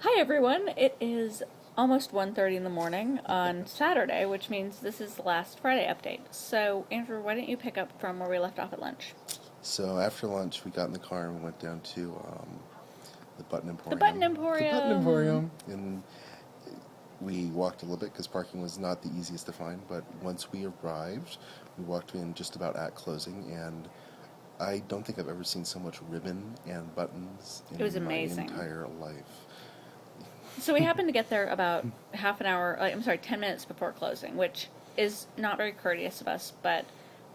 Hi everyone, it is almost 1:30 in the morning on Saturday, which means this is the last Friday update. So, Andrew, why don't you pick up from where we left off at lunch? So after lunch, we got in the car and we went down to the Button The Button Emporium. The Button Emporium! Emporium, and we walked a little bit because parking was not the easiest to find. But once we arrived, we walked in just about at closing, and I don't think I've ever seen so much ribbon and buttons It was in my amazing. entire life. So we happened to get there about half an hour, 10 minutes before closing, which is not very courteous of us, but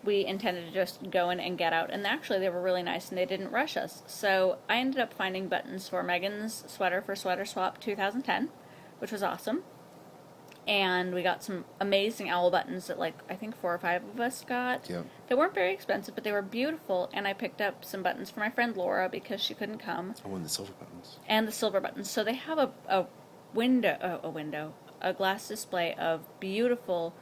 we intended to just go in and get out. And actually, they were really nice and they didn't rush us. So I ended up finding buttons for Megan's sweater for Sweater Swap 2010, which was awesome. And we got some amazing owl buttons that, like, I think 4 or 5 of us got. Yep. They weren't very expensive, but they were beautiful. And I picked up some buttons for my friend Laura because she couldn't come. Oh, and the silver buttons. And the silver buttons. So they have a glass display of beautiful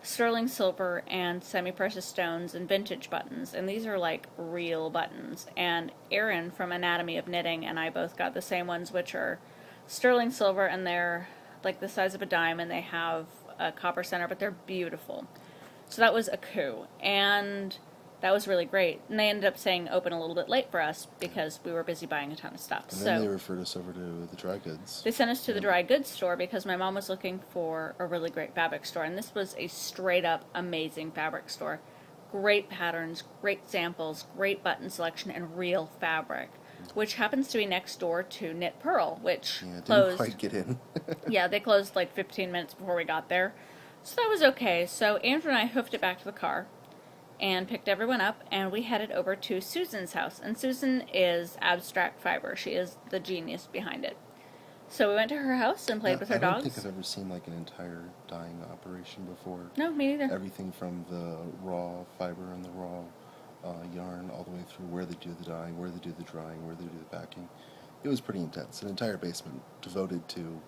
sterling silver and semi-precious stones and vintage buttons. And these are like real buttons. And Erin from Anatomy of Knitting and I both got the same ones, which are sterling silver, and they're like the size of a dime, and they have a copper center, but they're beautiful. So that was a coup. And that was really great. And they ended up saying open a little bit late for us because we were busy buying a ton of stuff. And then they referred us over to the dry goods. They sent us to the dry goods store because my mom was looking for a really great fabric store. And this was a straight up amazing fabric store. Great patterns, great samples, great button selection, and real fabric. Which happens to be next door to Knit Pearl, which Yeah, didn't closed. quite get in. Yeah, they closed like 15 minutes before we got there. So that was okay. So Andrew and I hoofed it back to the car and picked everyone up, and we headed over to Susan's house. And Susan is Abstract Fiber. She is the genius behind it. So we went to her house and played with her I don't dogs. think I've ever seen like an entire dyeing operation before. No, me neither. Everything from the raw fiber and the raw yarn all the way through where they do the dyeing, where they do the drying, where they do the packing. It was pretty intense. An entire basement devoted to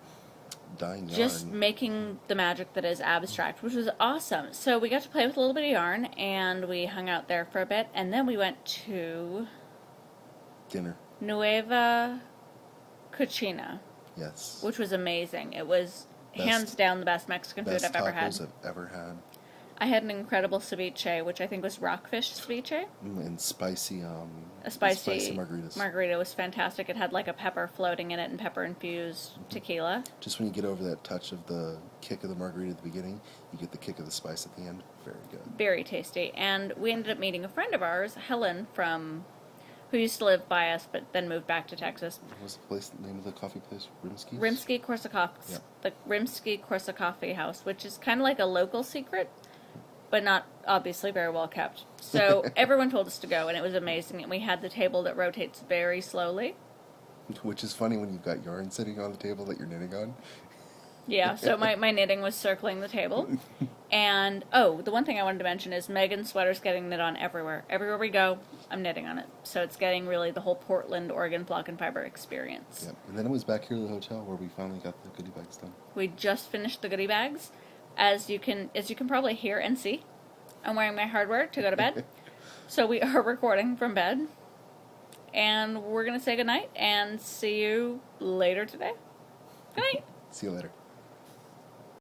dyeing yarn. Just making the magic that is Abstract, which was awesome. So we got to play with a little bit of yarn, and we hung out there for a bit, and then we went to Dinner. Nueva Cucina, Yes. which was amazing. It was hands down the best Mexican food I've ever had. Best tacos I've ever had. I had an incredible ceviche, which I think was rockfish ceviche. And spicy, A spicy margaritas. margarita was fantastic. It had like a pepper floating in it and pepper-infused tequila. Just when you get over that touch of the kick of the margarita at the beginning, you get the kick of the spice at the end. Very good. Very tasty. And we ended up meeting a friend of ours, Helen, who used to live by us but then moved back to Texas. What was the name of the coffee place? Rimsky's? Rimsky-Korsakoff's. Yep. The Rimsky-Korsakoff Coffee House, which is kind of like a local secret, but not obviously very well kept. So everyone told us to go, and it was amazing. And we had the table that rotates very slowly. Which is funny when you've got yarn sitting on the table that you're knitting on. Yeah, so my knitting was circling the table. And, the one thing I wanted to mention is Megan's sweater's getting knit on everywhere. Everywhere we go, I'm knitting on it. So it's getting really the whole Portland, Oregon Flock and Fiber experience. Yep. And then it was back here to the hotel where we finally got the goodie bags done. We just finished the goodie bags. As you can probably hear and see, I'm wearing my hardware to go to bed. So we are recording from bed. And we're going to say goodnight and see you later today. Good night. See you later.